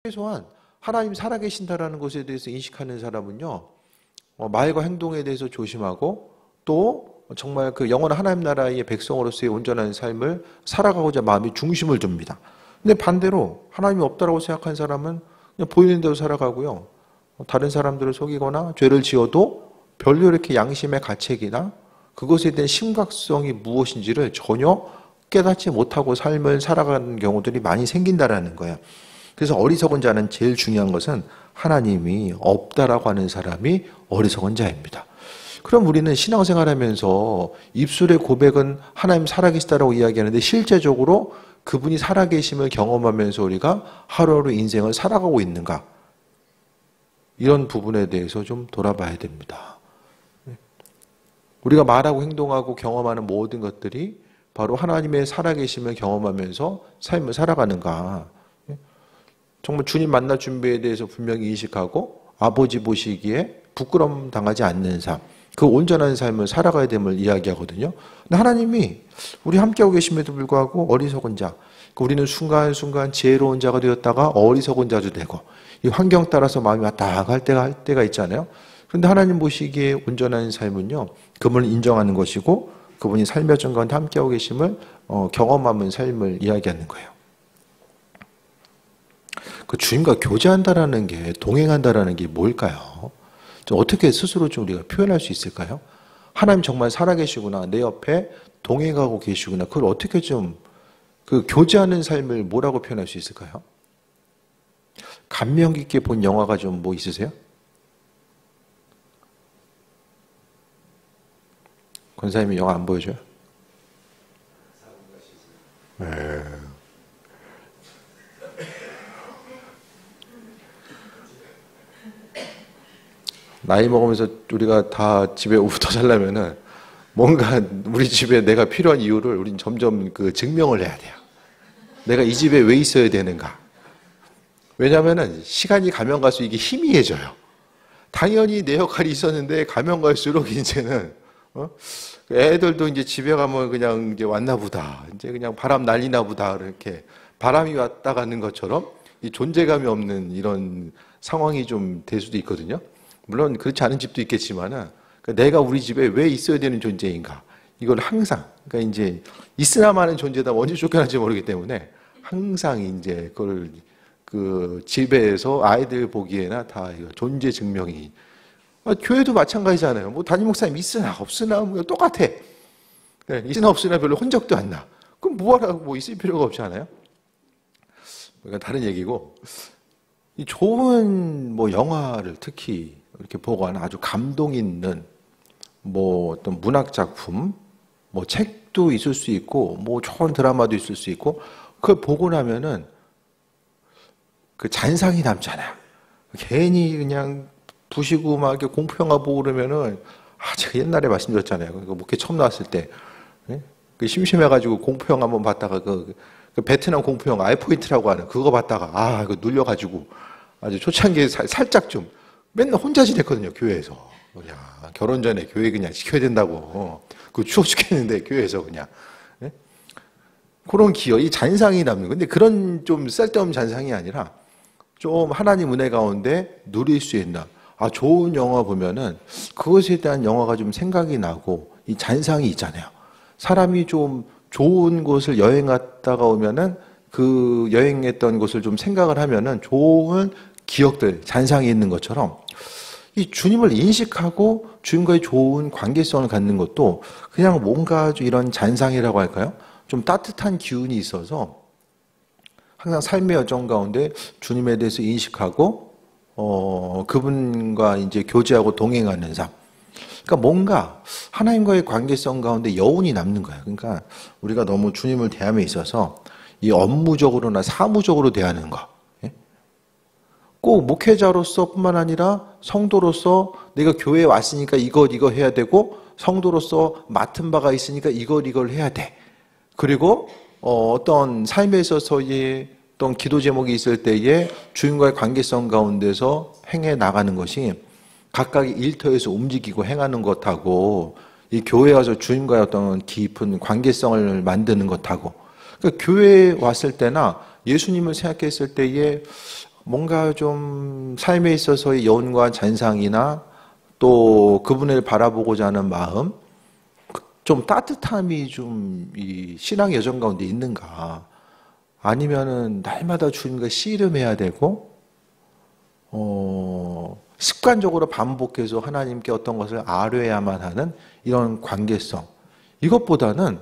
최소한 하나님 살아계신다라는 것에 대해서 인식하는 사람은요, 말과 행동에 대해서 조심하고 또 정말 그 영원한 하나님 나라의 백성으로서의 온전한 삶을 살아가고자 마음이 중심을 둡니다. 근데 반대로 하나님이 없다라고 생각한 사람은 그냥 보이는 대로 살아가고요. 다른 사람들을 속이거나 죄를 지어도 별로 이렇게 양심의 가책이나 그것에 대한 심각성이 무엇인지를 전혀 깨닫지 못하고 삶을 살아가는 경우들이 많이 생긴다라는 거예요. 그래서 어리석은 자는 제일 중요한 것은 하나님이 없다라고 하는 사람이 어리석은 자입니다. 그럼 우리는 신앙생활하면서 입술의 고백은 하나님 살아계시다라고 이야기하는데 실제적으로 그분이 살아계심을 경험하면서 우리가 하루하루 인생을 살아가고 있는가? 이런 부분에 대해서 좀 돌아봐야 됩니다. 우리가 말하고 행동하고 경험하는 모든 것들이 바로 하나님의 살아계심을 경험하면서 삶을 살아가는가? 정말 주님 만날 준비에 대해서 분명히 인식하고 아버지 보시기에 부끄럼 당하지 않는 삶, 그 온전한 삶을 살아가야 됨을 이야기하거든요. 근데 하나님이 우리 함께하고 계심에도 불구하고 어리석은 자, 우리는 순간순간 지혜로운 자가 되었다가 어리석은 자도 되고 이 환경 따라서 마음이 왔다 갈 때가 있잖아요. 그런데 하나님 보시기에 온전한 삶은요, 그분을 인정하는 것이고 그분이 삶의 전 가운데 함께하고 계심을 경험하는 삶을 이야기하는 거예요. 그 주님과 교제한다라는 게, 동행한다라는 게 뭘까요? 좀 어떻게 스스로 좀 우리가 표현할 수 있을까요? 하나님 정말 살아계시구나, 내 옆에 동행하고 계시구나, 그걸 어떻게 좀 그 교제하는 삶을 뭐라고 표현할 수 있을까요? 감명 깊게 본 영화가 좀 뭐 있으세요? 권사님이 영화 안 보여줘요? 네. 나이 먹으면서 우리가 다 집에 붙어 살려면은 뭔가 우리 집에 내가 필요한 이유를 우린 점점 그 증명을 해야 돼요. 내가 이 집에 왜 있어야 되는가? 왜냐면은 시간이 가면 갈수록 이게 희미해져요. 당연히 내 역할이 있었는데 가면 갈수록 이제는 애들도 이제 집에 가면 그냥 이제 왔나 보다. 이제 그냥 바람 날리나 보다. 이렇게 바람이 왔다 가는 것처럼 이 존재감이 없는 이런 상황이 좀 될 수도 있거든요. 물론 그렇지 않은 집도 있겠지만은 내가 우리 집에 왜 있어야 되는 존재인가? 이걸 항상, 그러니까 이제 있으나 마는 존재다 언제 쫓겨날지 모르기 때문에 항상 이제 그걸 그 집에서 아이들 보기에나 다 존재 증명이. 교회도 마찬가지잖아요. 뭐 담임 목사님 있으나 없으나 뭐 똑같아. 있으나 없으나 별로 혼적도 안 나. 그럼 뭐하라고 뭐 있을 필요가 없지 않아요? 이건 다른 얘기고, 이 좋은 뭐 영화를 특히 이렇게 보거나 아주 감동 있는 뭐 어떤 문학 작품, 뭐 책도 있을 수 있고, 뭐 좋은 드라마도 있을 수 있고, 그걸 보고 나면은 그 잔상이 남잖아요. 괜히 그냥 부시고 막 이렇게 공포 영화 보고 그러면은, 제가 옛날에 말씀드렸잖아요. 그 목회 처음 나왔을 때, 그 심심해가지고 공포 영화 한번 봤다가 그 베트남 공포 영화 아이포인트라고 하는 그거 봤다가 그 눌려가지고 아주 초창기에 살짝 좀 맨날 혼자 지냈거든요, 교회에서. 야, 결혼 전에 교회 그냥 지켜야 된다고. 그 추워 죽겠는데 교회에서 그냥. 네? 그런 기억, 이 잔상이 남는. 근데 그런 좀 쓸데없는 잔상이 아니라 좀 하나님 은혜 가운데 누릴 수 있나. 좋은 영화 보면은 그것에 대한 영화가 좀 생각이 나고 이 잔상이 있잖아요. 사람이 좀 좋은 곳을 여행 갔다가 오면은 그 여행했던 곳을 좀 생각을 하면은 좋은 기억들, 잔상이 있는 것처럼 이 주님을 인식하고 주님과의 좋은 관계성을 갖는 것도 그냥 뭔가 이런 잔상이라고 할까요? 좀 따뜻한 기운이 있어서 항상 삶의 여정 가운데 주님에 대해서 인식하고 그분과 이제 교제하고 동행하는 삶. 그러니까 뭔가 하나님과의 관계성 가운데 여운이 남는 거예요. 그러니까 우리가 너무 주님을 대함에 있어서 이 업무적으로나 사무적으로 대하는 거. 꼭 목회자로서 뿐만 아니라 성도로서 내가 교회에 왔으니까 이거 해야 되고 성도로서 맡은 바가 있으니까 이걸 해야 돼. 그리고 어떤 삶에 있어서의 어떤 기도 제목이 있을 때에 주님과의 관계성 가운데서 행해 나가는 것이 각각의 일터에서 움직이고 행하는 것하고 이 교회에 와서 주님과의 어떤 깊은 관계성을 만드는 것하고, 그러니까 교회에 왔을 때나 예수님을 생각했을 때에 뭔가 좀 삶에 있어서의 여운과 잔상이나 또 그분을 바라보고자 하는 마음, 좀 따뜻함이 좀 이 신앙 여정 가운데 있는가? 아니면은 날마다 주님과 씨름해야 되고, 습관적으로 반복해서 하나님께 어떤 것을 아뢰야만 하는 이런 관계성. 이것보다는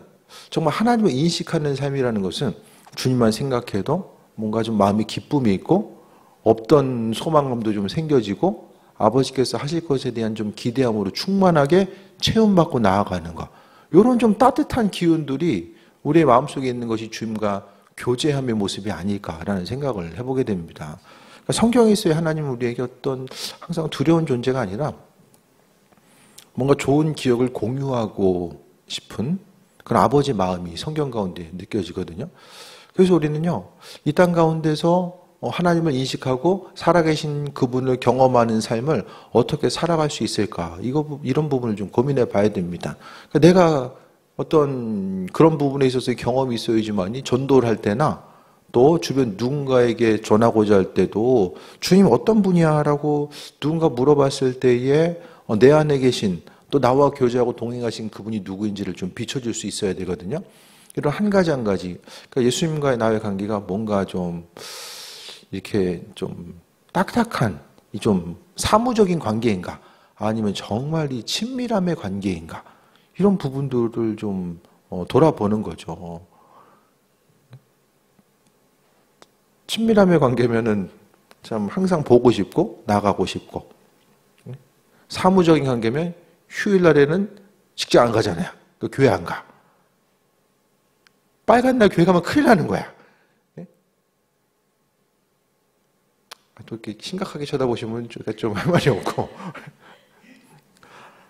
정말 하나님을 인식하는 삶이라는 것은 주님만 생각해도 뭔가 좀 마음의 기쁨이 있고, 없던 소망감도 좀 생겨지고, 아버지께서 하실 것에 대한 좀 기대함으로 충만하게 체험받고 나아가는 것. 이런 좀 따뜻한 기운들이 우리의 마음속에 있는 것이 주님과 교제함의 모습이 아닐까라는 생각을 해보게 됩니다. 그러니까 성경에 있어야 하나님은 우리에게 어떤 항상 두려운 존재가 아니라 뭔가 좋은 기억을 공유하고 싶은 그런 아버지 마음이 성경 가운데 느껴지거든요. 그래서 우리는요, 이 땅 가운데서 하나님을 인식하고 살아계신 그분을 경험하는 삶을 어떻게 살아갈 수 있을까? 이런 부분을 좀 고민해 봐야 됩니다. 그러니까 내가 어떤 그런 부분에 있어서의 경험이 있어야지만이 전도를 할 때나 또 주변 누군가에게 전하고자 할 때도 주님 어떤 분이야? 라고 누군가 물어봤을 때에 내 안에 계신 또 나와 교제하고 동행하신 그분이 누구인지를 좀 비춰줄 수 있어야 되거든요. 이런 한 가지 한 가지. 그러니까 예수님과의 나의 관계가 뭔가 좀 이렇게 좀 딱딱한, 좀 사무적인 관계인가? 아니면 정말 이 친밀함의 관계인가? 이런 부분들을 좀 돌아보는 거죠. 친밀함의 관계면은 참 항상 보고 싶고 나가고 싶고, 사무적인 관계면 휴일날에는 직장 안 가잖아요. 교회 안 가. 빨간 날 교회 가면 큰일 나는 거야. 또 이렇게 심각하게 쳐다보시면 좀 할 말이 없고.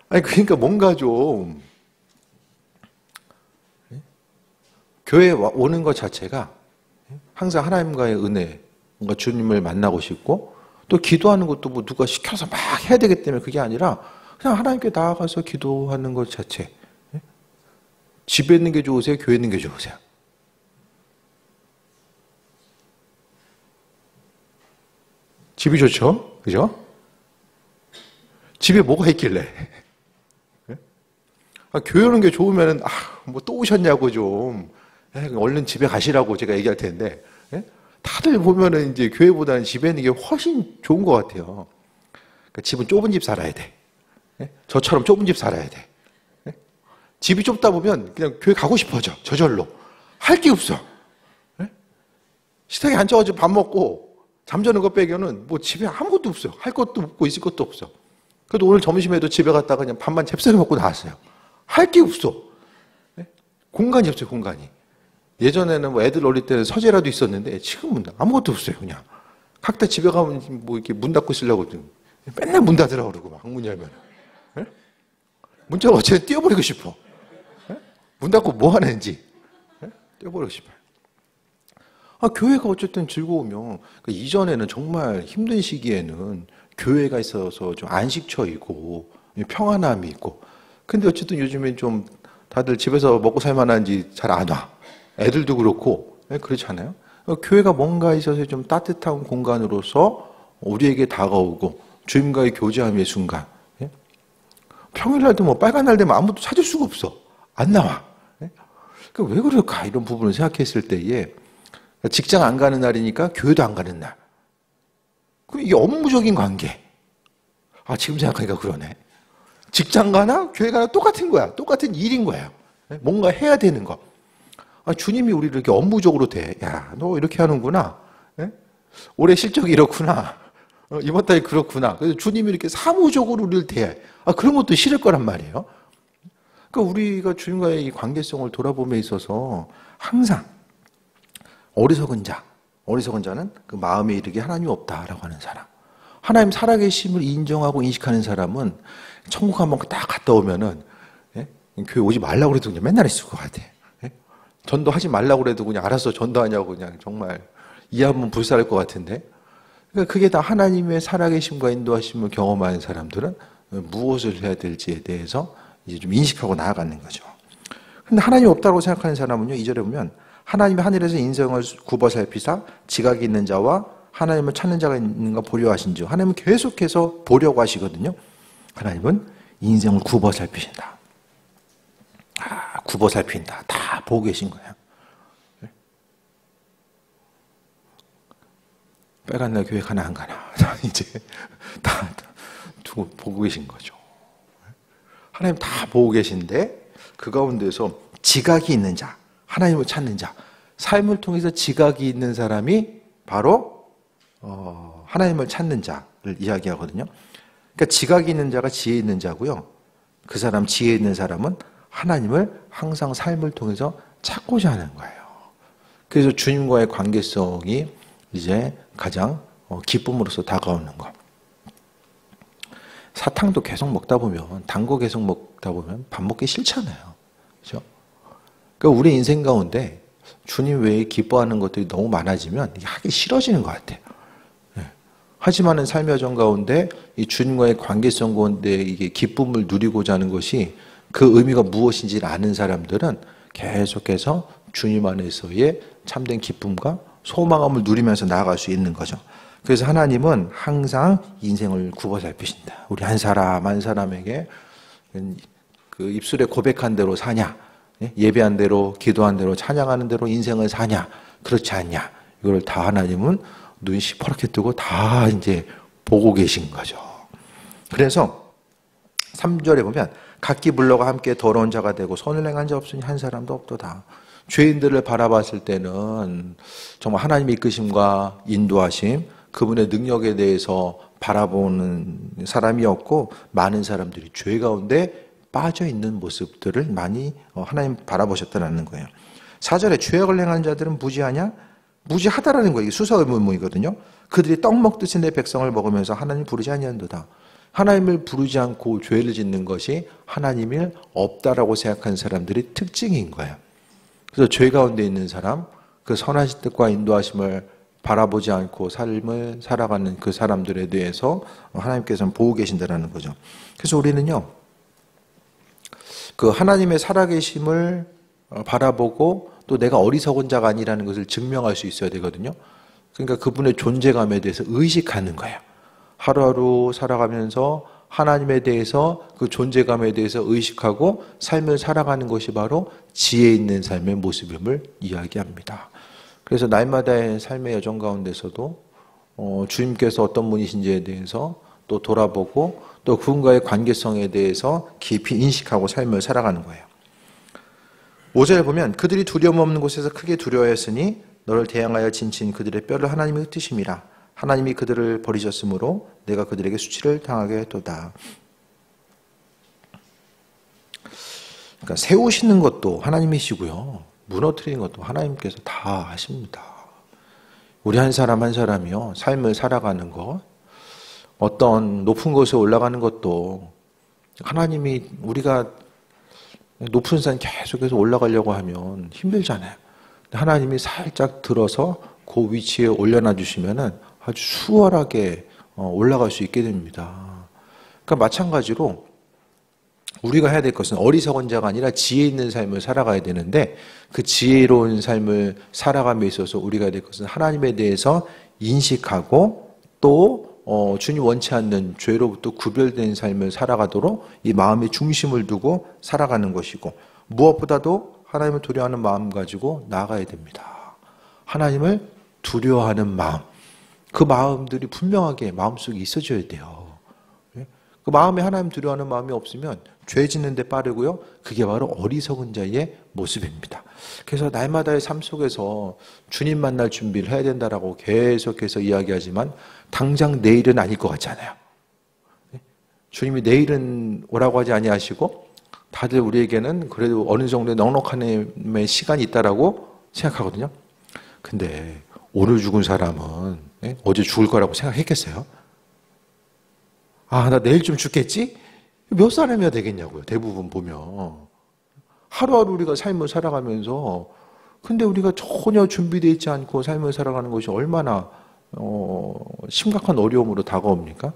아니, 그러니까 뭔가 좀, 교회에 오는 것 자체가 항상 하나님과의 은혜, 뭔가 주님을 만나고 싶고, 또 기도하는 것도 뭐 누가 시켜서 막 해야 되기 때문에 그게 아니라 그냥 하나님께 나아가서 기도하는 것 자체. 집에 있는 게 좋으세요? 교회에 있는 게 좋으세요? 집이 좋죠? 그죠? 집에 뭐가 있길래? 교회 오는 게 좋으면은, 뭐 또 오셨냐고 좀. 얼른 집에 가시라고 제가 얘기할 텐데. 다들 보면은 이제 교회보다는 집에 있는 게 훨씬 좋은 것 같아요. 그러니까 집은 좁은 집 살아야 돼. 저처럼 좁은 집 살아야 돼. 집이 좁다 보면 그냥 교회 가고 싶어져. 저절로. 할 게 없어. 식탁에 앉아가지고 밥 먹고 잠자는 것 빼고는 뭐 집에 아무것도 없어요. 할 것도 없고 있을 것도 없어. 그래도 오늘 점심에도 집에 갔다가 그냥 밥만 잽싸게 먹고 나왔어요. 할 게 없어. 공간이 없어요, 공간이. 예전에는 뭐 애들 어릴 때는 서재라도 있었는데 지금은 아무것도 없어요, 그냥. 각자 집에 가면 뭐 이렇게 문 닫고 있으려고 맨날 문 닫으라고 그러고 막 문 열면. 문자가 어쨌든 띄워버리고 싶어. 문 닫고 뭐 하는지. 띄워버리고 싶어요. 교회가 어쨌든 즐거우면, 그러니까 이전에는 정말 힘든 시기에는 교회가 있어서 좀 안식처이고, 평안함이 있고, 근데 어쨌든 요즘엔 좀 다들 집에서 먹고 살만한지 잘 안 와. 애들도 그렇고, 그렇지 않아요? 교회가 뭔가 있어서 좀 따뜻한 공간으로서 우리에게 다가오고, 주님과의 교제함의 순간. 평일날도 뭐 빨간 날 되면 아무도 찾을 수가 없어. 안 나와. 그러니까 왜 그럴까? 이런 부분을 생각했을 때에, 직장 안 가는 날이니까 교회도 안 가는 날. 이게 업무적인 관계. 지금 생각하니까 그러네. 직장 가나 교회 가나 똑같은 거야. 똑같은 일인 거야. 뭔가 해야 되는 거. 주님이 우리를 이렇게 업무적으로 대. 야, 너 이렇게 하는구나. 올해 실적이 이렇구나. 이번 달에 그렇구나. 그래서 주님이 이렇게 사무적으로 우리를 대해. 그런 것도 싫을 거란 말이에요. 그러니까 우리가 주님과의 이 관계성을 돌아봄에 있어서 항상 어리석은 자는 그 마음에 이르게 하나님이 없다라고 하는 사람. 하나님 살아계심을 인정하고 인식하는 사람은 천국 한번 딱 갔다 오면은, 교회 오지 말라고 그래도 그냥 맨날 있을 것 같아. 전도하지 말라고 그래도 그냥 알아서 전도하냐고 그냥 정말 이해하면 불살할 것 같은데. 그러니까 그게 다 하나님의 살아계심과 인도하심을 경험하는 사람들은 무엇을 해야 될지에 대해서 이제 좀 인식하고 나아가는 거죠. 근데 하나님이 없다고 생각하는 사람은요, 2절에 보면 하나님이 하늘에서 인생을 굽어 살피사 지각이 있는 자와 하나님을 찾는 자가 있는가 보려 하신지요. 하나님은 계속해서 보려고 하시거든요. 하나님은 인생을 굽어 살피신다. 굽어 살핀다. 다 보고 계신 거예요. 빨간 날 교회 가나 안 가나 이제 다 두고 보고 계신 거죠. 하나님 다 보고 계신데 그 가운데서 지각이 있는 자, 하나님을 찾는 자, 삶을 통해서 지각이 있는 사람이 바로 하나님을 찾는 자를 이야기하거든요. 그러니까 지각이 있는 자가 지혜 있는 자고요. 그 사람 지혜 있는 사람은 하나님을 항상 삶을 통해서 찾고자 하는 거예요. 그래서 주님과의 관계성이 이제 가장 기쁨으로서 다가오는 것. 사탕도 계속 먹다 보면, 단 거 계속 먹다 보면 밥 먹기 싫잖아요. 그렇죠? 그러니까 우리 인생 가운데 주님 외에 기뻐하는 것들이 너무 많아지면 이게 하기 싫어지는 것 같아요. 하지만은 삶의 여정 가운데 이 주님과의 관계성 가운데 이게 기쁨을 누리고자 하는 것이 그 의미가 무엇인지를 아는 사람들은 계속해서 주님 안에서의 참된 기쁨과 소망함을 누리면서 나아갈 수 있는 거죠. 그래서 하나님은 항상 인생을 굽어 살피신다. 우리 한 사람 한 사람에게 그 입술에 고백한 대로 사냐, 예배한 대로, 기도한 대로, 찬양하는 대로 인생을 사냐, 그렇지 않냐, 이걸 다 하나님은 눈 시퍼렇게 뜨고 다 이제 보고 계신 거죠. 그래서 3절에 보면 각기 불러가 함께 더러운 자가 되고 선을 행한 자 없으니 한 사람도 없도다. 죄인들을 바라봤을 때는 정말 하나님의 이끄심과 인도하심, 그분의 능력에 대해서 바라보는 사람이었고 많은 사람들이 죄 가운데 빠져 있는 모습들을 많이 하나님 바라보셨다는 거예요. 4절에 죄악을 행한 자들은 무지하냐? 무지하다라는 거예요. 수사의문문이거든요. 그들이 떡 먹듯이 내 백성을 먹으면서 하나님 부르지 아니한도다. 하나님을 부르지 않고 죄를 짓는 것이 하나님일 없다라고 생각하는 사람들의 특징인 거예요. 그래서 죄 가운데 있는 사람, 그 선하신 뜻과 인도하심을 바라보지 않고 삶을 살아가는 그 사람들에 대해서 하나님께서는 보고 계신다는 거죠. 그래서 우리는요, 그 하나님의 살아계심을 바라보고 또 내가 어리석은 자가 아니라는 것을 증명할 수 있어야 되거든요. 그러니까 그분의 존재감에 대해서 의식하는 거예요. 하루하루 살아가면서 하나님에 대해서 그 존재감에 대해서 의식하고 삶을 살아가는 것이 바로 지혜 있는 삶의 모습임을 이야기합니다. 그래서 날마다의 삶의 여정 가운데서도 주님께서 어떤 분이신지에 대해서 또 돌아보고 또 그분과의 관계성에 대해서 깊이 인식하고 삶을 살아가는 거예요. 5절에 보면 그들이 두려움 없는 곳에서 크게 두려워했으니 너를 대항하여 진친 그들의 뼈를 하나님이 흩으심이라. 하나님이 그들을 버리셨으므로 내가 그들에게 수치를 당하게 했도다. 그러니까 세우시는 것도 하나님이시고요. 무너뜨리는 것도 하나님께서 다 하십니다. 우리 한 사람 한 사람이요. 삶을 살아가는 것, 어떤 높은 곳에 올라가는 것도 하나님이 우리가 높은 산 계속해서 올라가려고 하면 힘들잖아요. 하나님이 살짝 들어서 그 위치에 올려놔 주시면은 아주 수월하게 올라갈 수 있게 됩니다. 그러니까 마찬가지로 우리가 해야 될 것은 어리석은 자가 아니라 지혜 있는 삶을 살아가야 되는데 그 지혜로운 삶을 살아감에 있어서 우리가 해야 될 것은 하나님에 대해서 인식하고 또 주님 원치 않는 죄로부터 구별된 삶을 살아가도록 이 마음의 중심을 두고 살아가는 것이고 무엇보다도 하나님을 두려워하는 마음 가지고 나아가야 됩니다. 하나님을 두려워하는 마음, 그 마음들이 분명하게 마음속에 있어져야 돼요. 그 마음에 하나님 두려워하는 마음이 없으면 죄 짓는 데 빠르고요. 그게 바로 어리석은 자의 모습입니다. 그래서 날마다의 삶 속에서 주님 만날 준비를 해야 된다라고 계속해서 이야기하지만 당장 내일은 아닐 것 같잖아요. 주님이 내일은 오라고 하지 아니하시고 다들 우리에게는 그래도 어느 정도의 넉넉한 시간이 있다라고 생각하거든요. 근데 오늘 죽은 사람은 어제 죽을 거라고 생각했겠어요? 아, 나 내일쯤 죽겠지? 몇 사람이야 되겠냐고요. 대부분 보면. 하루하루 우리가 삶을 살아가면서 근데 우리가 전혀 준비되어 있지 않고 삶을 살아가는 것이 얼마나 심각한 어려움으로 다가옵니까?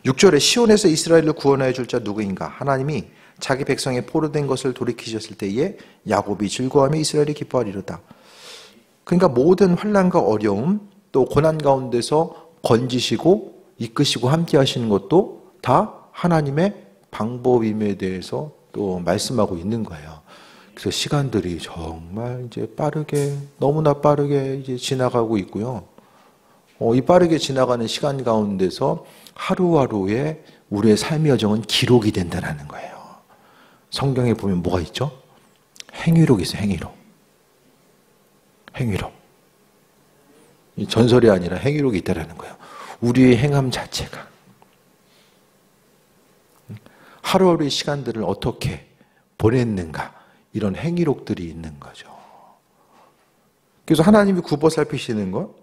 6절에 시온에서 이스라엘을 구원하여 줄 자 누구인가? 하나님이 자기 백성의 포로된 것을 돌이키셨을 때에 야곱이 즐거워하며 이스라엘이 기뻐하리로다. 그러니까 모든 환난과 어려움 또 고난 가운데서 건지시고 이끄시고 함께 하시는 것도 다 하나님의 방법임에 대해서 또 말씀하고 있는 거예요. 그래서 시간들이 정말 이제 빠르게, 너무나 빠르게 이제 지나가고 있고요. 이 빠르게 지나가는 시간 가운데서 하루하루의 우리의 삶의 여정은 기록이 된다는 거예요. 성경에 보면 뭐가 있죠? 행위록이 있어요, 행위록. 행위록. 이 전설이 아니라 행위록이 있다는 거예요. 우리의 행함 자체가. 하루하루의 시간들을 어떻게 보냈는가, 이런 행위록들이 있는 거죠. 그래서 하나님이 굽어 살피시는 것,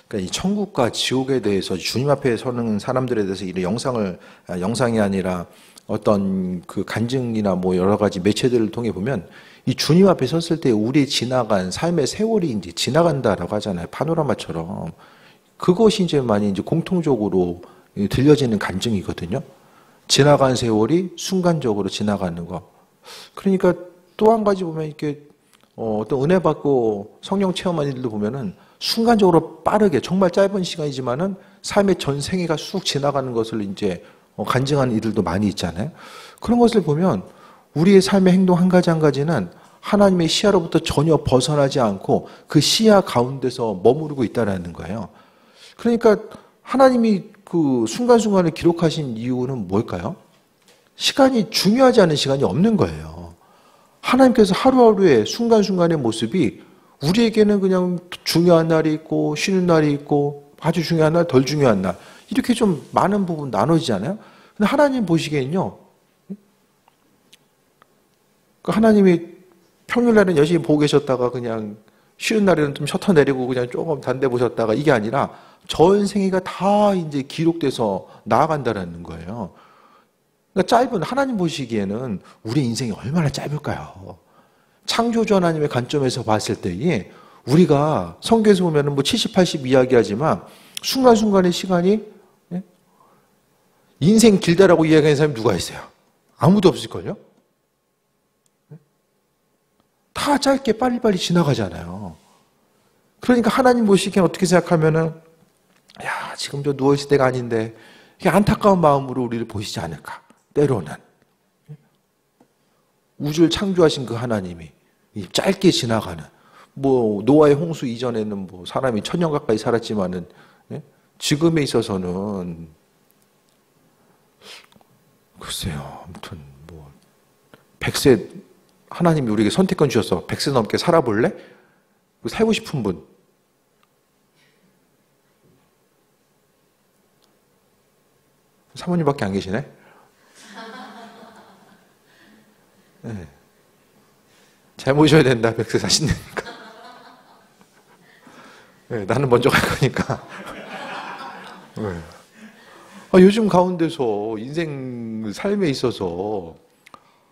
그러니까 이 천국과 지옥에 대해서 주님 앞에 서는 사람들에 대해서 이 영상이 아니라 어떤 그 간증이나 뭐 여러 가지 매체들을 통해 보면 이 주님 앞에 섰을 때 우리 지나간 삶의 세월이 이제 지나간다라고 하잖아요. 파노라마처럼. 그것이 이제 많이 이제 공통적으로 들려지는 간증이거든요. 지나간 세월이 순간적으로 지나가는 거. 그러니까 또 한 가지 보면 이렇게 어떤 은혜 받고 성령 체험한 이들도 보면은 순간적으로 빠르게 정말 짧은 시간이지만은 삶의 전 생애가 쑥 지나가는 것을 이제 간증하는 이들도 많이 있잖아요. 그런 것을 보면 우리의 삶의 행동 한 가지 한 가지는 하나님의 시야로부터 전혀 벗어나지 않고 그 시야 가운데서 머무르고 있다는 거예요. 그러니까 하나님이 그 순간순간을 기록하신 이유는 뭘까요? 시간이 중요하지 않은 시간이 없는 거예요. 하나님께서 하루하루의 순간순간의 모습이 우리에게는 그냥 중요한 날이 있고 쉬는 날이 있고 아주 중요한 날, 덜 중요한 날 이렇게 좀 많은 부분 나눠지잖아요. 근데 하나님 보시기엔요, 하나님이 평일날은 열심히 보고 계셨다가 그냥 쉬는 날에는 좀 셔터 내리고 그냥 조금 단대 보셨다가 이게 아니라 전 생애가 다 이제 기록돼서 나아간다는 거예요. 그러니까 짧은, 하나님 보시기에는 우리 인생이 얼마나 짧을까요? 창조주 하나님의 관점에서 봤을 때에 우리가 성경에서 보면 뭐 70, 80 이야기하지만 순간순간의 시간이 인생 길다라고 이야기하는 사람이 누가 있어요? 아무도 없을걸요? 다 짧게 빨리빨리 지나가잖아요. 그러니까 하나님 보시기엔 어떻게 생각하면은 야, 지금 저 누워있을 때가 아닌데 이게 안타까운 마음으로 우리를 보시지 않을까? 때로는 우주를 창조하신 그 하나님이 짧게 지나가는, 뭐 노아의 홍수 이전에는 뭐 사람이 1000년 가까이 살았지만은 지금에 있어서는 글쎄요, 아무튼 뭐 100세 하나님이 우리에게 선택권 주셔서 100세 넘게 살아볼래? 살고 싶은 분. 사모님밖에 안 계시네? 네. 잘 모셔야 된다, 100세 사신다니까. 네, 나는 먼저 갈 거니까. 네. 요즘 가운데서 인생 삶에 있어서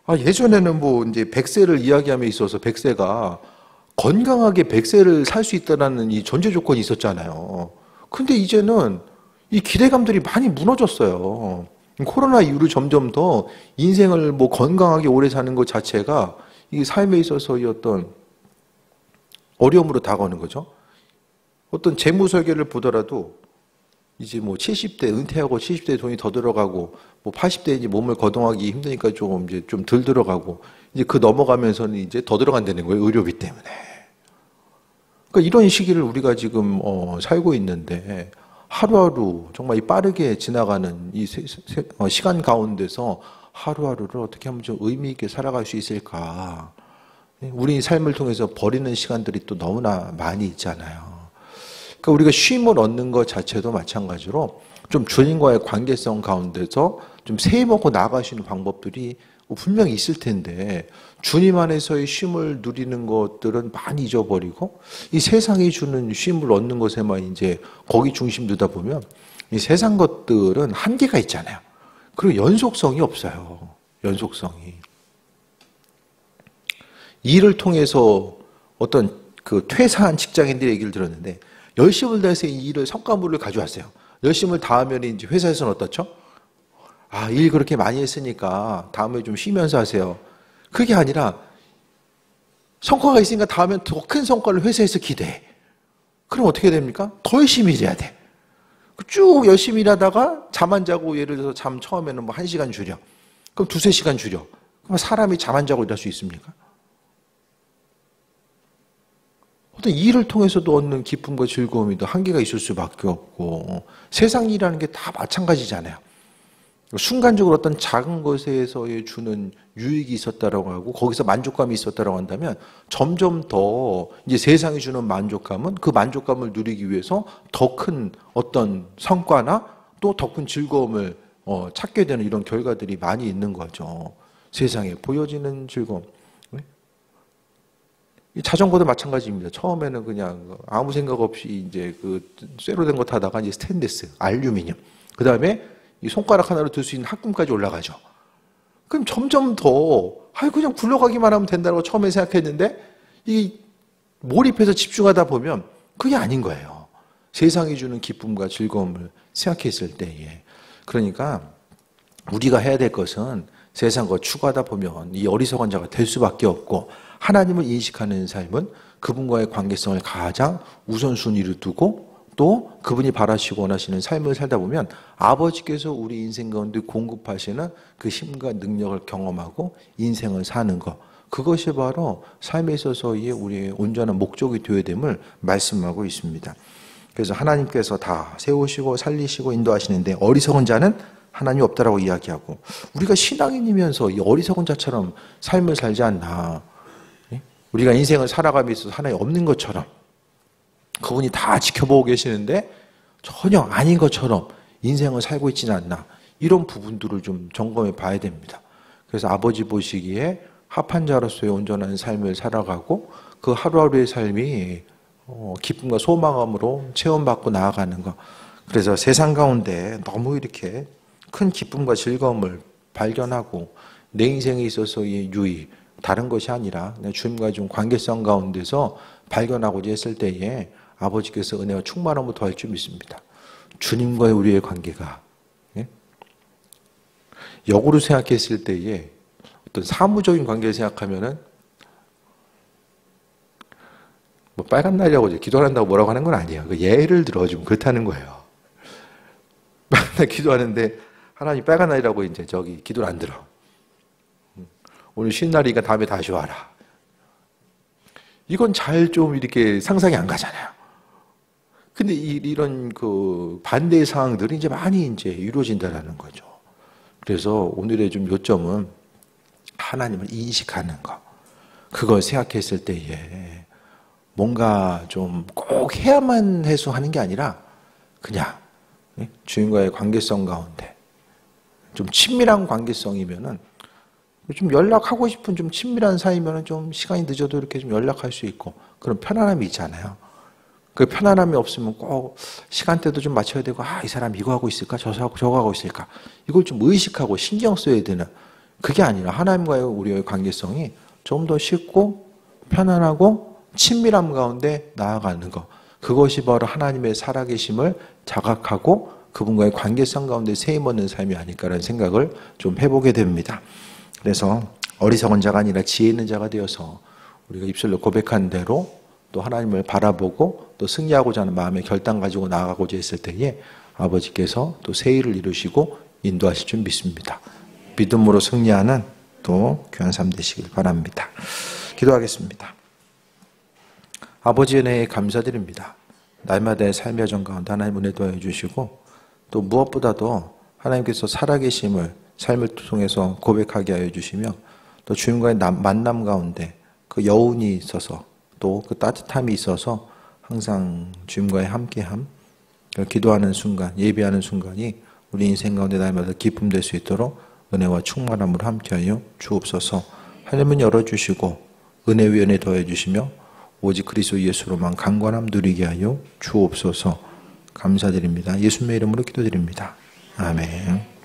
예전에는 뭐 이제 100세를 이야기함에 있어서 100세가 건강하게 100세를 살 수 있다는 이 전제 조건이 있었잖아요. 근데 이제는 이 기대감들이 많이 무너졌어요. 코로나 이후로 점점 더 인생을 뭐 건강하게 오래 사는 것 자체가 이 삶에 있어서의 어떤 어려움으로 다가오는 거죠. 어떤 재무 설계를 보더라도 이제 뭐 70대 은퇴하고 70대 돈이 더 들어가고 뭐 80대 이제 몸을 거동하기 힘드니까 조금 이제 좀 덜 들어가고 이제 그 넘어가면서는 이제 더 들어간다는 거예요. 의료비 때문에. 그러니까 이런 시기를 우리가 지금 살고 있는데 하루하루 정말 이 빠르게 지나가는 이 시간 가운데서 하루하루를 어떻게 하면 좀 의미 있게 살아갈 수 있을까? 우리 삶을 통해서 버리는 시간들이 또 너무나 많이 있잖아요. 그러니까 우리가 쉼을 얻는 것 자체도 마찬가지로 좀 주님과의 관계성 가운데서 좀 세워먹고 나가시는 방법들이 분명히 있을 텐데 주님 안에서의 쉼을 누리는 것들은 많이 잊어버리고 이 세상이 주는 쉼을 얻는 것에만 이제 거기 중심 두다 보면 이 세상 것들은 한계가 있잖아요. 그리고 연속성이 없어요. 연속성이. 일을 통해서 어떤 그 퇴사한 직장인들의 얘기를 들었는데 열심을 다해서 이 일을 성과물을 가져왔어요. 열심을 다하면 이제 회사에서는 어떻죠? 일 그렇게 많이 했으니까 다음에 좀 쉬면서 하세요. 그게 아니라 성과가 있으니까 다음엔 더 큰 성과를 회사에서 기대해. 그럼 어떻게 됩니까? 더 열심히 일해야 돼. 쭉 열심히 일하다가 잠 안 자고 예를 들어서 잠 처음에는 뭐 1시간 줄여. 그럼 2-3시간 줄여. 그럼 사람이 잠 안 자고 일할 수 있습니까? 어떤 일을 통해서도 얻는 기쁨과 즐거움이 또 한계가 있을 수밖에 없고 세상 일이라는 게 다 마찬가지잖아요. 순간적으로 어떤 작은 것에서의 주는 유익이 있었다라고 하고 거기서 만족감이 있었다라고 한다면 점점 더 이제 세상이 주는 만족감은 그 만족감을 누리기 위해서 더 큰 어떤 성과나 또 더 큰 즐거움을 찾게 되는 이런 결과들이 많이 있는 거죠. 세상에 보여지는 즐거움. 이 자전거도 마찬가지입니다. 처음에는 그냥 아무 생각 없이 이제 그 쇠로 된 거 타다가 이제 스테인리스, 알루미늄. 그 다음에 이 손가락 하나로 들 수 있는 합금까지 올라가죠. 그럼 점점 더, 그냥 굴러가기만 하면 된다고 처음에 생각했는데, 이 몰입해서 집중하다 보면 그게 아닌 거예요. 세상이 주는 기쁨과 즐거움을 생각했을 때에. 그러니까 우리가 해야 될 것은 세상 거 추구하다 보면 이 어리석은 자가 될 수밖에 없고, 하나님을 인식하는 삶은 그분과의 관계성을 가장 우선순위로 두고 또 그분이 바라시고 원하시는 삶을 살다 보면 아버지께서 우리 인생 가운데 공급하시는 그 힘과 능력을 경험하고 인생을 사는 것, 그것이 바로 삶에 있어서의 우리의 온전한 목적이 되어야 됨을 말씀하고 있습니다. 그래서 하나님께서 다 세우시고 살리시고 인도하시는데 어리석은 자는 하나님이 없다라고 이야기하고, 우리가 신앙인이면서 이 어리석은 자처럼 삶을 살지 않나. 우리가 인생을 살아감에 있어서 하나님 없는 것처럼 그분이 다 지켜보고 계시는데 전혀 아닌 것처럼 인생을 살고 있지는 않나. 이런 부분들을 좀 점검해 봐야 됩니다. 그래서 아버지 보시기에 합한 자로서의 온전한 삶을 살아가고 그 하루하루의 삶이 기쁨과 소망함으로 체험받고 나아가는 것. 그래서 세상 가운데 너무 이렇게 큰 기쁨과 즐거움을 발견하고 내 인생에 있어서의 유의, 다른 것이 아니라 주님과의 좀 관계성 가운데서 발견하고자 했을 때에 아버지께서 은혜와 충만함을 더할 줄 믿습니다. 주님과의 우리의 관계가 역으로 생각했을 때에 어떤 사무적인 관계를 생각하면은 뭐 빨간 날이라고 기도한다고 뭐라고 하는 건 아니에요. 예를 들어 좀 그렇다는 거예요. 빨간 날 기도하는데 하나님 빨간 날이라고 이제 기도를 안 들어. 오늘 쉰 날이니까 다음에 다시 와라. 이건 잘 좀 이렇게 상상이 안 가잖아요. 근데 이런 그 반대의 상황들이 이제 많이 이제 이루어진다라는 거죠. 그래서 오늘의 좀 요점은 하나님을 인식하는 것. 그걸 생각했을 때에 뭔가 좀 꼭 해야만 해서 하는 게 아니라 그냥 주님과의 관계성 가운데 좀 친밀한 관계성이면은 좀 연락하고 싶은 좀 친밀한 사이면은 좀 시간이 늦어도 이렇게 좀 연락할 수 있고 그런 편안함이 있잖아요. 그 편안함이 없으면 꼭 시간대도 좀 맞춰야 되고, 이 사람 이거 하고 있을까? 저거 하고 있을까? 이걸 좀 의식하고 신경 써야 되는, 그게 아니라 하나님과의 우리의 관계성이 좀 더 쉽고 편안하고 친밀함 가운데 나아가는 것. 그것이 바로 하나님의 살아계심을 자각하고 그분과의 관계성 가운데 세임 얻는 삶이 아닐까라는 생각을 좀 해보게 됩니다. 그래서 어리석은 자가 아니라 지혜 있는 자가 되어서 우리가 입술로 고백한 대로 또 하나님을 바라보고 또 승리하고자 하는 마음의 결단 가지고 나아가고자 했을 때에 아버지께서 또 새 일을 이루시고 인도하실 줄 믿습니다. 믿음으로 승리하는 또 귀한 삶 되시길 바랍니다. 기도하겠습니다. 아버지의 은혜에 감사드립니다. 날마다의 삶의 여정 가운데 하나님 은혜 더해 주시고 또 무엇보다도 하나님께서 살아계심을 삶을 통해서 고백하게 하여 주시며 또 주님과의 만남 가운데 그 여운이 있어서 또 그 따뜻함이 있어서 항상 주님과의 함께함, 기도하는 순간, 예배하는 순간이 우리 인생 가운데 날마다 기쁨 될 수 있도록 은혜와 충만함으로 함께하여 주옵소서. 하늘문 열어주시고 은혜 위에 은혜 더해 주시며 오직 그리스도 예수로만 강건함 누리게 하여 주옵소서. 감사드립니다. 예수님의 이름으로 기도드립니다. 아멘.